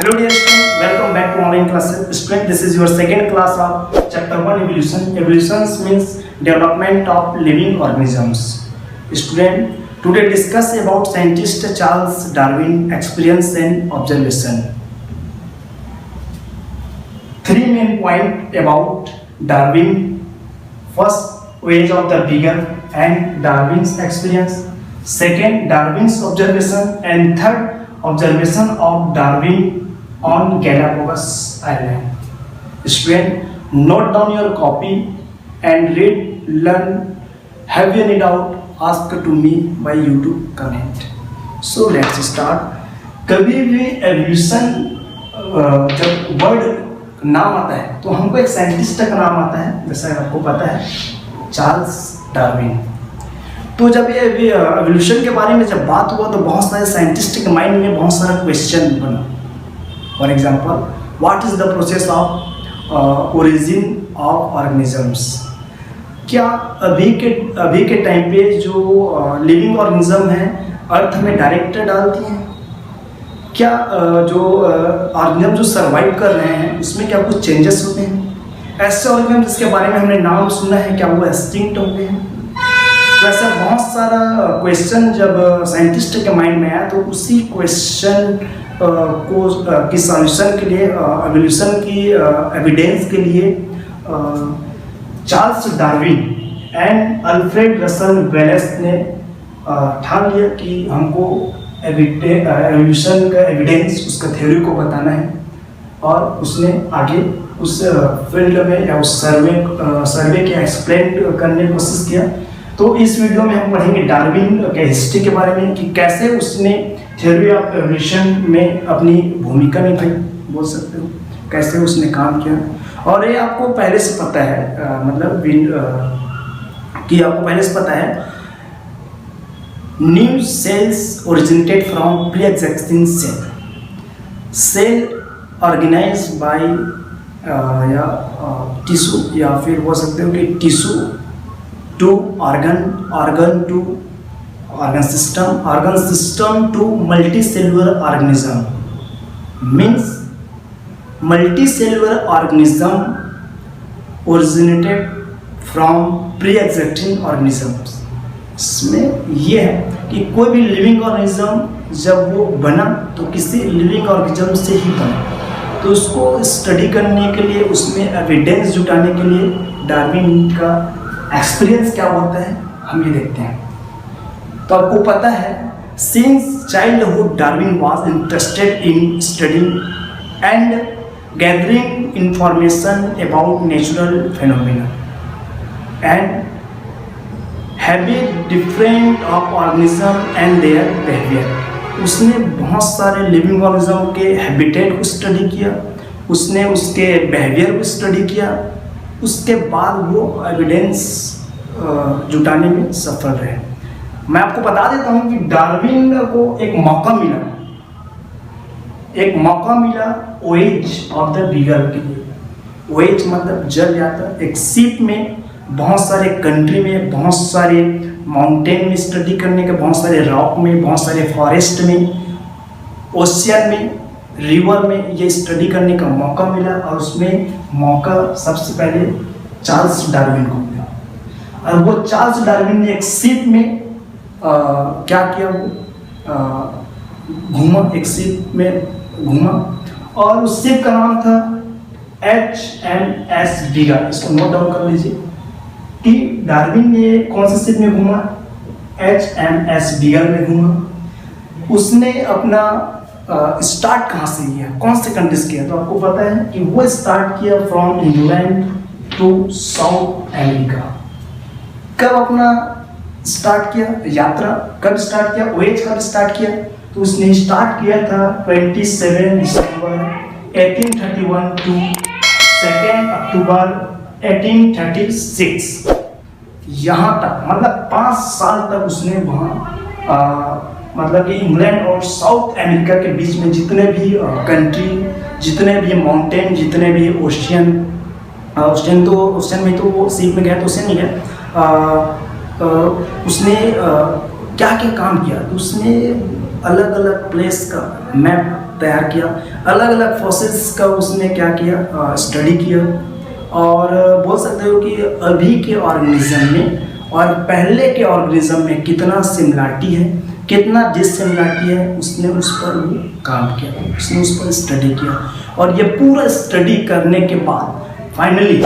Hello dear student, welcome back to online classes. Student, this is your second class of chapter 1 evolution. Evolution means development of living organisms. Student, today discuss about scientist Charles Darwin experience and observation. Three main point about Darwin. First, age of the beagle and Darwin's experience. Second, Darwin's observation, and third, observation of Darwin on Galapagos Island. Student, note down your copy and read, learn. Have you any doubt? Ask to me by YouTube comment. So let's start. कभी भी evolution जब word नाम आता है तो हमको एक scientist का नाम आता है, जैसा आपको पता है, चार्ल्स डार्विन। तो जब ये एवोल्यूशन के बारे में जब बात हुआ तो बहुत सारे साइंटिस्ट के माइंड में बहुत सारा क्वेश्चन बना। For example, what is the process of origin of organisms. क्या अभी के टाइम पे जो लिविंग ऑर्गेनिज्म है अर्थ में डायरेक्ट डालती हैं? क्या जो ऑर्गेनिज्म जो सर्वाइव कर रहे हैं उसमें क्या कुछ चेंजेस होते हैं? ऐसे ऑर्गेनिज्म जिसके बारे में हमने नाम सुना है, क्या वो एक्सटिंक्ट हो गए हैं? तो ऐसा बहुत सारा क्वेश्चन जब साइंटिस्ट के माइंड में आया तो उसी क्वेश्चन की सॉल्यूशन के लिए, एवोल्यूशन की एविडेंस के लिए Charles Darwin and Alfred Russell Wallace ने ठान लिया कि हमको एवोल्यूशन का एविडेंस, उसका थ्योरी को बताना है। और उसने आगे उस फील्ड में या उस सर्वे के एक्सप्लेन करने की कोशिश किया। तो इस वीडियो में हम पढ़ेंगे डार्विन के हिस्ट्री के बारे में कि कैसे उसने थ्योरी ऑफ एवोल्यूशन में अपनी भूमिका निभाई, बोल सकते हो, कैसे उसने काम किया। और ये आपको पहले से पता है, कि आपको पहले से पता है, new cells originated from pre existing cell organised by या टिश्यू, या फिर बोल सकते हो कि tissue to organ to organ system to multicellular organism, means multicellular organism originated from pre-existing organisms। इसमें ये है कि कोई भी लिविंग ऑर्गेनिज्म जब वो बना तो किसी लिविंग ऑर्गेनिज्म से ही बना। तो उसको स्टडी करने के लिए, उसमें एविडेंस जुटाने के लिए डार्विन का एक्सपीरियंस क्या होता है हम ये देखते हैं। तो आपको पता है, since childhood Darwin was interested in studying and gathering information about natural phenomena and habit different of organism and their behaviour. उसने बहुत सारे लिविंग ऑर्गेनिज्म के हैबिटेट को स्टडी किया, उसने उसके बिहेवियर को स्टडी किया। उसके बाद वो एविडेंस जुटाने में सफल रहे। मैं आपको बता देता हूँ कि डार्विन को एक मौका मिला वॉयेज ऑफ द बीगल के लिए। वॉयेज मतलब जल यात्रा। एक शिप में बहुत सारे कंट्री में, बहुत सारे माउंटेन में स्टडी करने के, बहुत सारे रॉक में, बहुत सारे फॉरेस्ट में, ओशियन में, रिवर में ये स्टडी करने का मौका मिला। और उसमें मौका सबसे पहले चार्ल्स डार्विन को मिला। और वो चार्ल्स डार्विन ने एक शिप में क्या किया, वो घूमा, एक शिप में घूमा और उस शिप का नाम था HMS बीगल। इसको नोट डाउन कर लीजिए कि डार्विन ने कौन से शिप में घूमा, HMS बीगल में घूमा। उसने अपना स्टार्ट कहाँ से किया, कौन से कंट्रीज किया? तो आपको पता है कि वो स्टार्ट किया from England to South America. कब अपना स्टार्ट किया यात्रा, कब स्टार्ट किया, वॉयेज कब स्टार्ट किया? तो उसने स्टार्ट किया था 27 दिसंबर 1831 टू 2 अक्टूबर 1836। यहाँ तक मतलब 5 साल तक उसने वहाँ मतलब कि इंग्लैंड और साउथ अमेरिका के बीच में जितने भी कंट्री, जितने भी माउंटेन, जितने भी ओशियन में तो वो शिप में गया तो ओशियन नहीं गया। उसने क्या क्या काम किया? तो उसने अलग अलग प्लेस का मैप तैयार किया, अलग अलग फॉसिल्स का उसने क्या किया, स्टडी किया। और बोल सकते हो कि अभी के ऑर्गेनिज्म में और पहले के ऑर्गेनिज्म में कितना सिमिलरिटी है, कितना डिसिमिलरिटी है, उसने उस पर वो काम किया, उसने उस पर स्टडी किया। और ये पूरा स्टडी करने के बाद फाइनली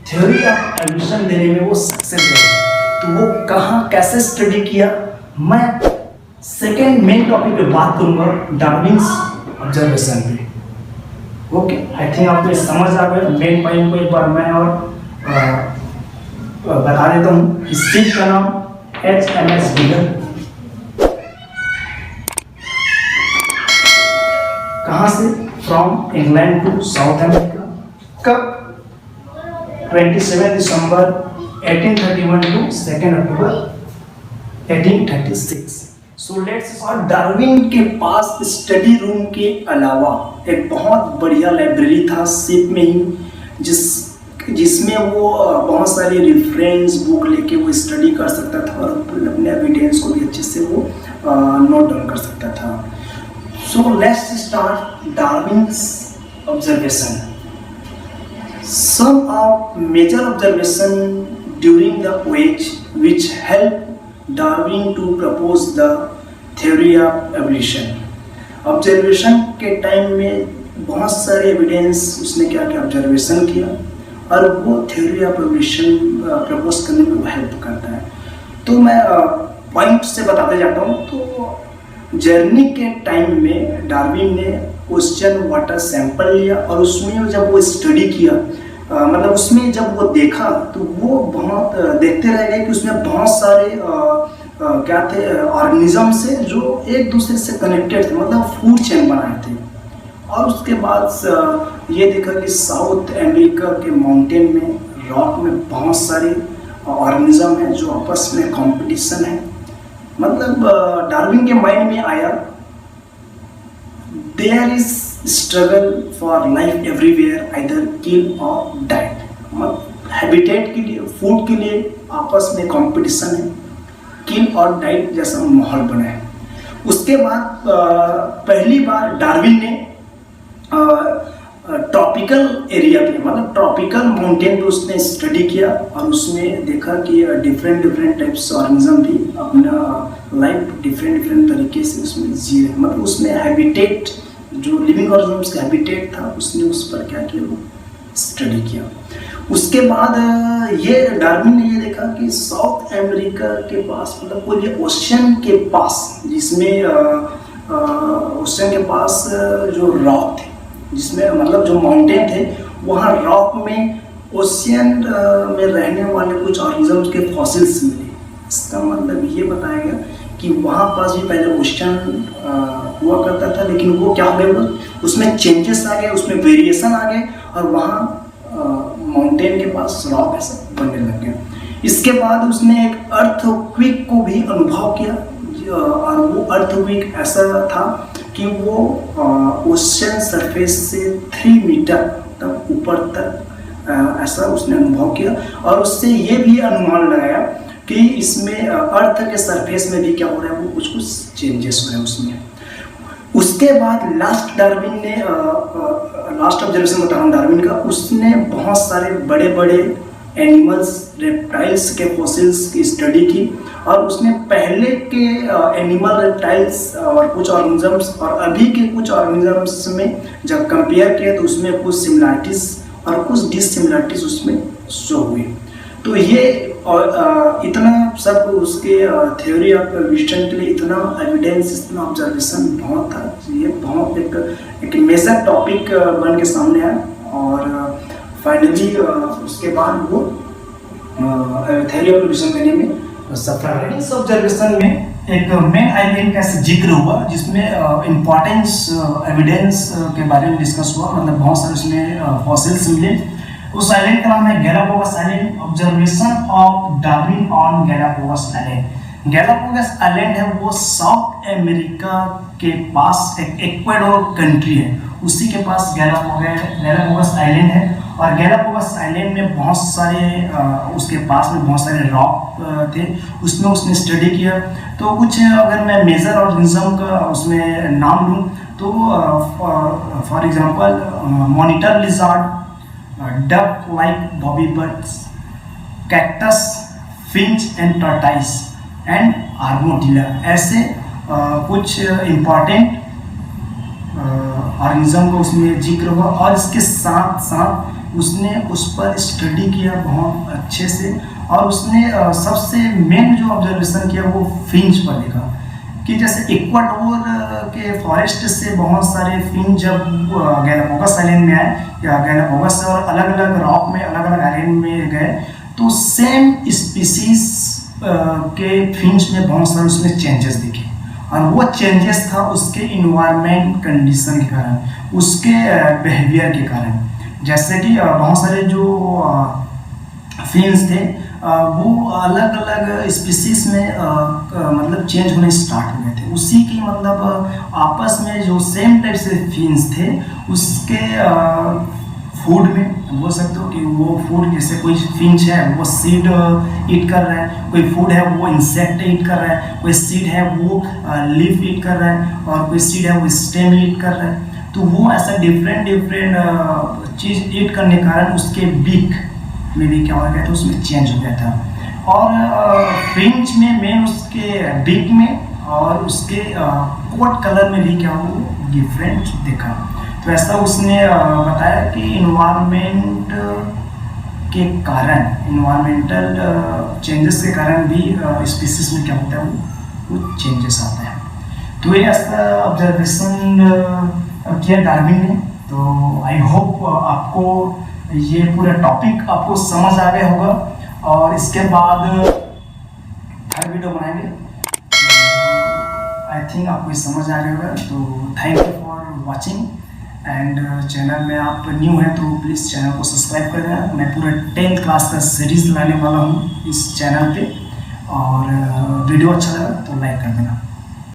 थ्योरी ऑफ एवोल्यूशन देने में वो सक्सेस हुआ। तो वो कहाँ कैसे स्टडी किया, मैं सेकेंड मेन टॉपिक पे बात करूंगा, डार्विन्स ऑब्जर्वेशन पे। ओके, आई थिंक आपको समझ आ गया। मेन पॉइंट को एक बार मैं और बता देता हूँ। इस चीज का नाम HMS बीगल, कहाँ से, from England to South America. कब, 27 December 1831 to 2 October 1836। So let's. और डार्विन के पास स्टडी रूम के अलावा एक बहुत बढ़िया लाइब्रेरी था शिप में ही, जिसमें वो बहुत सारे रेफरेंस बुक लेके वो स्टडी कर सकता था और अपने एविडेंस को भी अच्छे से वो नोट डाउन कर सकता था। So let's start Darwin's observation. Some of major observation during the voyage which helped Darwin to propose the theory of evolution. Observation के टाइम में बहुत सारे एविडेंस उसने क्या क्या ऑब्जर्वेशन किया और वो थ्योरी ऑफ एवोल्यूशन प्रपोज करने में वो हेल्प करता है। तो मैं पॉइंट से बताते जाता हूँ। तो जर्नी के टाइम में डार्विन ने क्वेश्चन वाटर सैंपल लिया और उसमें जब वो स्टडी किया, मतलब उसमें जब वो देखा तो वो बहुत देखते रह गए कि उसमें बहुत सारे क्या थे ऑर्गेनिज्म से जो एक दूसरे से कनेक्टेड थे, मतलब फूड चेन बनाए थे। और उसके बाद ये देखा कि साउथ अमेरिका के माउंटेन में रॉक में बहुत सारे ऑर्गेनिज्म हैं जो आपस में कंपटीशन है। मतलब डार्विन के माइंड में आया there is struggle for life everywhere, either kill और डाइट। मतलब हैबिटेट के लिए, फूड के लिए आपस में कंपटीशन है, किल और डाइट जैसा माहौल बना है। उसके बाद पहली बार डार्विन ने ट्रॉपिकल एरिया पे, मतलब ट्रॉपिकल माउंटेन पे उसने स्टडी किया और उसने देखा कि डिफरेंट टाइप्स ऑर्गेनिज्म भी अपना लाइफ डिफरेंट तरीके से उसमें जी रहे। मतलब उसमें हैबिटेट, जो लिविंग ऑर्गेनिज्म्स का हैबिटेट था, उसने उस पर क्या किया, वो स्टडी किया। उसके बाद ये डार्विन ने ये देखा कि साउथ अमेरिका के पास, मतलब वो ये ओशन के पास, जिसमें ओशन के पास जो रॉक थे, जिसमें मतलब जो माउंटेन थे, वहाँ रॉक में ओशियन में रहने वाले कुछ ऑर्गेनिज्म्स के फॉसिल्स मिले। इसका मतलब ये बताया गया कि वहाँ पास भी पहले ओशन हुआ करता था, लेकिन वो क्या हो गया, उसमें चेंजेस आ गए, उसमें वेरिएशन आ गए और वहाँ माउंटेन के पास रॉक ऐसा बनने लग गया। इसके बाद उसने एक अर्थक्वेक को भी अनुभव किया और वो अर्थक्वेक ऐसा था कि वो ओशन सरफेस से 3 मीटर तक ऊपर तक ऐसा उसने अनुभव किया और उससे ये भी अनुमान लगाया कि इसमें अर्थ के सरफेस में भी क्या हो रहा है, वो कुछ चेंजेस हो रहे हैं उसमें। उसके बाद लास्ट ऑब्जर्वेशन बता रहा हूँ डार्विन का, उसने बहुत सारे बड़े एनिमल्स, रेप्टाइल्स के फॉसिल्स की स्टडी की और उसने पहले के एनिमल, रेप्टाइल्स और कुछ ऑर्गेनिजम्स और अभी के कुछ ऑर्गेनिजम्स में जब कंपेयर किया तो उसमें कुछ सिमिलरिटीज और कुछ डिससिमिलरिटीज उसमें शो हुई। तो ये इतना सब उसके थ्योरी ऑफ एवोल्यूशन के लिए इतना एविडेंस, इतना ऑब्जर्वेशन बहुत था। ये बहुत एक मेजर टॉपिक बन के सामने आया और फाइनली उसके बाद वो थ्योरी ऑफ एवोल्यूशन करने में सफल रहे। इस ऑब्जर्वेशन में एक मेन आइलैंड का जिक्र हुआ जिसमें इम्पोर्टेंस एविडेंस के बारे में डिस्कस हुआ, मतलब बहुत सारे उसमें फॉसिल्स मिले। उस आइलैंड का नाम है Galapagos island. Observation of Darwin on Galapagos island. Galapagos island है वो साउथ अमेरिका के पास एक इक्वाडोर कंट्री है, उसी के पास गैलापागोस आइलैंड है और गैलापागोस आइलैंड में बहुत सारे उसके पास में बहुत सारे रॉक थे, उसमें उसने स्टडी किया। तो कुछ अगर मैं मेजर ऑर्गेनिज्म का उसमें नाम लूँ तो for example monitor lizard, duck like booby birds, cactus, finch and tortoise and armadillo, ऐसे कुछ इम्पॉर्टेंट ऑर्गेनिज्म का उसमें जिक्र हुआ। और इसके साथ साथ उसने उस पर स्टडी किया बहुत अच्छे से, और उसने सबसे मेन जो ऑब्जर्वेशन किया वो फिंच पर देखा कि जैसे इक्वाडोर के फॉरेस्ट से बहुत सारे फिंच जब गैलापागोस आइलैंड में आए या गैलापागोस और अलग अलग रॉक में अलग अलग आइलैंड में गए, तो सेम स्पीसीज के फिंच में बहुत सारे उसमें चेंजेस दिखे। और वो चेंजेस था उसके इन्वायरमेंट कंडीशन के कारण, उसके बिहेवियर के कारण। जैसे कि बहुत सारे जो फिंच थे वो अलग अलग स्पीसीज में मतलब चेंज होने स्टार्ट हो गए थे। उसी की मतलब आपस में जो सेम टाइप से फिंच थे उसके फूड में बोल सकते हो कि वो फूड, जैसे कोई फिंच है वो सीड ईट कर रहा है, कोई फूड है वो इंसेक्ट ईट कर रहा है, कोई सीड है वो लीफ ईट कर रहा है, और कोई सीड है वो स्टेम ईट कर रहा है। तो वो ऐसा डिफरेंट चीज़ ईट करने के कारण उसके बीक में भी क्या हो गया था, उसमें चेंज हो गया था। और फिंच में मेन उसके बीक में और उसके कोट कलर में भी क्या हो डिफरेंट दिखा। तो ऐसा उसने बताया कि इन्वायरमेंट के कारण, इन्वायरमेंटल चेंजेस के कारण भी स्पीसीज में क्या होता है वो चेंजेस आता है। तो ये ऐसा ऑब्जर्वेशन किया डार्विन ने। तो आई होप आपको ये पूरा टॉपिक आपको समझ आ गया होगा, और इसके बाद हर वीडियो बनाएंगे। आई थिंक आपको समझ आ गया होगा। तो thank you for watching, and channel में आप न्यू हैं तो प्लीज़ चैनल को सब्सक्राइब कर देना। मैं पूरा 10th क्लास का सीरीज़ लाने वाला हूँ इस चैनल पे, और वीडियो अच्छा लगा तो लाइक कर देना।